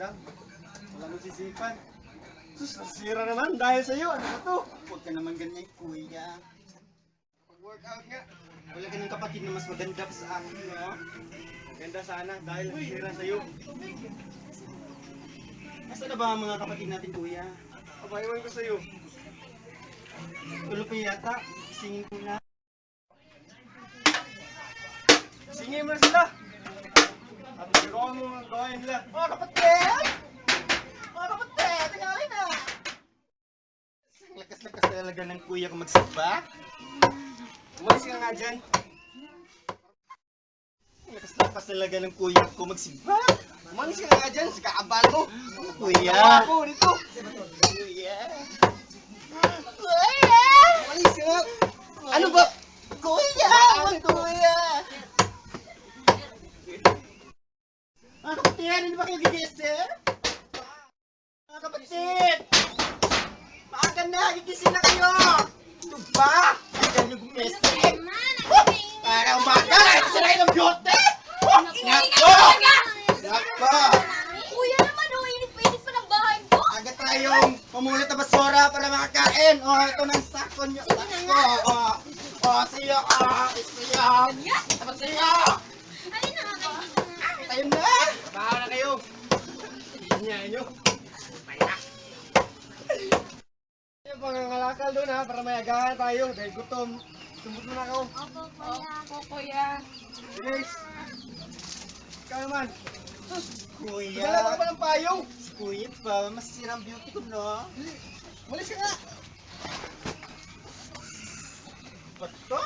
lang. Walang usisipan. Sus, nasira naman dahil sa'yo. Ano ba to? Huwag ka naman ganyan, kuya. Pag-workout nga. Wala ka ng kapatid na mas maganda pa sa akin, no? Ganda sana dahil nasira sa'yo. Nasaan na ba ang mga kapatid natin, kuya? Abaiwan ko sa'yo. Tulo pa yata. Isingin ko na. Singin mo na sila. At magawa mo ang gawain nila. Mga kapatid! Mga kapatid! Tingali na! Ang lakas-lakas talaga ng kuya ko magsipa. Umalis ka nga dyan. Ang lakas-lakas talaga ng kuya ko magsipa. Umalis ka nga dyan sa kaabal mo. Kuya! Ako dito. Kuya! Umalis ka nga. Ano ba? Kuya! Kuya! Mga kapatid, hindi ba kayo gigising? Mga kapatid! Maaga na, gigising na kayo! Ito ba? Ayaw nyo gumising? Para umaga! Sirain ang beauty! Nako! Nako! Kuya naman, oh, init pa ng bahay ko. Aga tayong pumulit na basura para makakain. O, ito ng sako nyo. Sako! O, siya! Siya! Dapat siya! Ayun na, Tayo na! Bahala kayo. Hinyain nyo. Yung pangangalakal doon ha, para may agahan tayo dahil gutom. Tumbot mo na ako. Opo, kuya. Bilis. Ikaw naman. Kuya! Dala ka pa ng payong. Kuya pa, masisira ang beauty ko, no? Malis ka nga. Ba't to?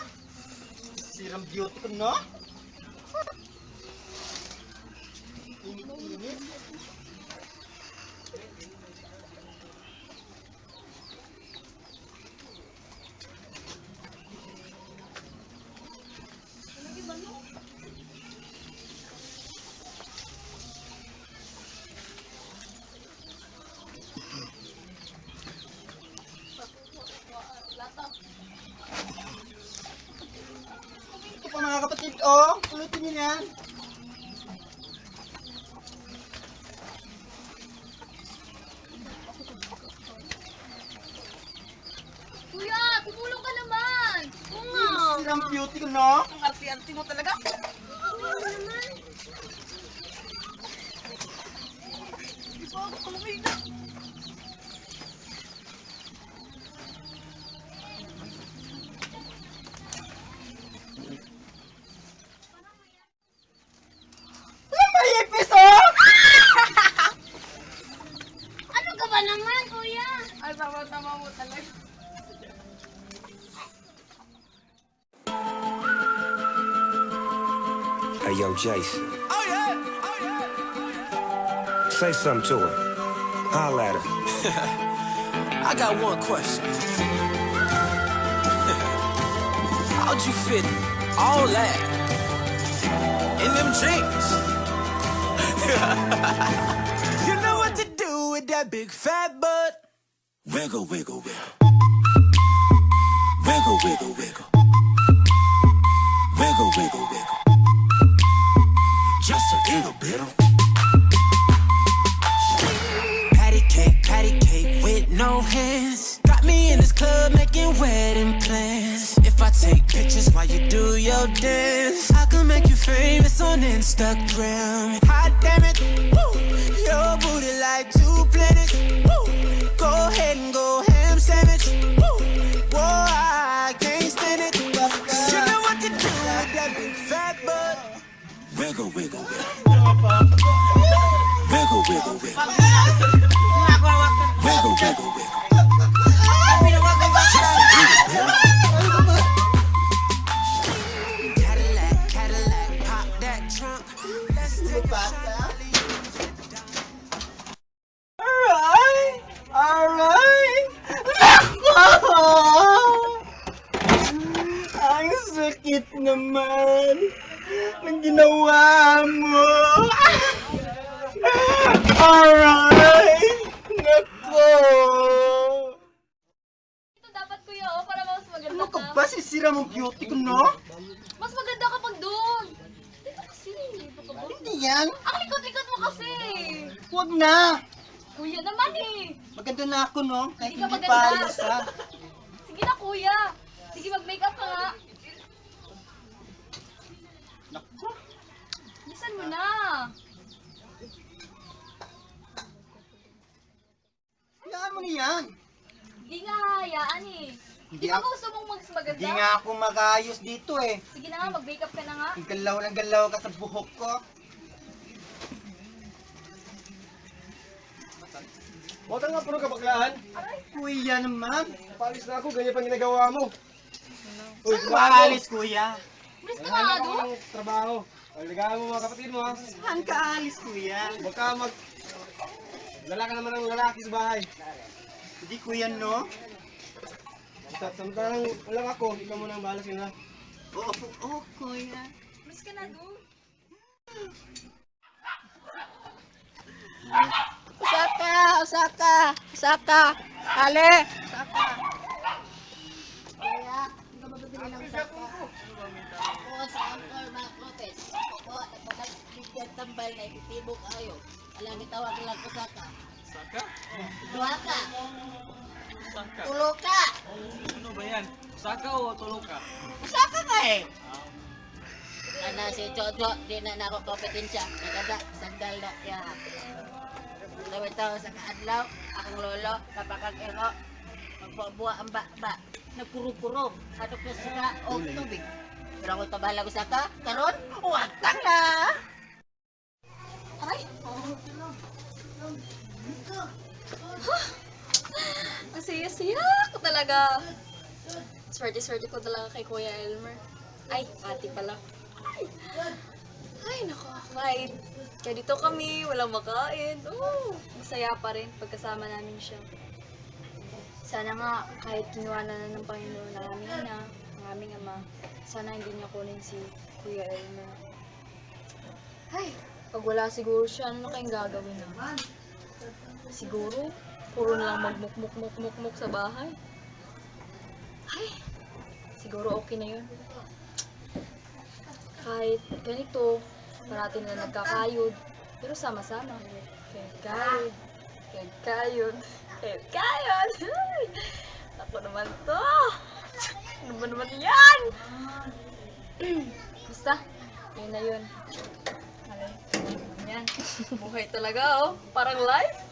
Masisira ang beauty ko, no? Init-init. Ito pa mga kapatid, oh. Pulutin niyo yan. Kuya, tumulong ka naman. Oo nga. Masisira ang beauty ko, no? Ang arti-arti mo talaga. Kuya naman. Hindi pa ako kumina. May ipis, oh! Ano ka ba naman, kuya? Ay, tama-tama mo talaga. Hey, yo, Jason. Oh, yeah. Say something to her. Holla at her. I got one question. How'd you fit all that in them jeans? You know what to do with that big fat butt. Wiggle, wiggle, wiggle. Wiggle, wiggle, wiggle. Wiggle, wiggle, wiggle. Just a little bit of patty cake with no hands. Got me in this club making wedding plans. If I take pictures while you do your dance, I can make you famous on Instagram. Hot damn it, woo, your booty like 2 planets. Woo, go ahead and go ham sandwich. Woo, whoa, I can't stand it. 'Cause you know what to do with that big fat butt. Wiggle, wiggle, wiggle. Wiggle, wiggle, wiggle. Wiggle, wiggle, wiggle. Cadillac, Cadillac, pop that trunk. Let's take a shot. Alright! Alright! Nako! Ang sakit naman ng ginawa mo. Alright! Nako! Ito dapat, kuya, oh, para mas maganda Ano ka ka. ba? Sisira mong beauty ko, no? Mas maganda kapag doon. Dito kasi. Dito ka Hindi yan. Ang likot-likot mo kasi. Huwag na. Kuya naman eh. Maganda na ako, no? Kahit Hindi ka hindi maganda. pa ayos, ha? Sige na kuya. Sige mag-makeup ka nga. Naku. Bilisan mo na. Hayaan mo niyan. Hindi nga hayaan eh. Hindi Di ba ako- gusto mong maganda? Hindi nga ako mag-ayos dito, eh. Sige na nga, mag-makeup ka na nga. Galaw ng galaw ka sa buhok ko. Bota nga puro kabaklaan. Kuya naman. Palis na ako, ganyan pang ginagawa mo. Uy, Maalis, kuya. Bilis ka Wala nga na doon. akong trabaho. Aligahan mo mga kapatid mo ha. Saan ka alis, kuya? Huwag ka mag... Dala ka naman ng lalaki sa bahay. Hindi, kuya, no? Samantalang walang ako, ikaw muna ang bahala sila. Oo, kuya. Bilis ka na doon. Osaka. Ale. Oo, sa Angkor mga Lopez. Oo, nagpapagpigyan tambal na ititibok ayo. Alam ni tawag lang ko saka. Saka? Duha ka. Tulo ka. Ano ba yan? Saka o tulog ka? Saka ka eh. Ana si Jojo, di na ako kompetensya. Nagada, sandal na. Ya. Laway tao sa kaadlaw, akong lolo, kapakag-ero. Magbuwa ang ba. Nagpuro-puro. Hadok na sila o tubig. Pero ako tabala ko saka, karon, watang na. Aray. Ang siya-siya ko talaga. Swerte-swerte ko talaga kay Kuya Elmer. Ay, ate pala. Ay, naku. Kahit dito kami, walang makain. Oh, masaya pa rin pagkasama namin siya. Sana nga, kahit kinuha na ng Panginoon na aming ina, ng aming ama, sana hindi niya kunin si Kuya Elmer. Ay, pag wala siguro siya, ano na kayong gagawin naman? Siguro, puro na lang magmuk-muk-muk-muk sa bahay. Ay, siguro okay na yun. Kahit ganito, parating na nagkakayod, pero sama-sama. Kayod. Ay, ako naman to. Ano ba naman yan? Basta, yun na yun. Alay, yan. Buhay talaga oh. Parang life.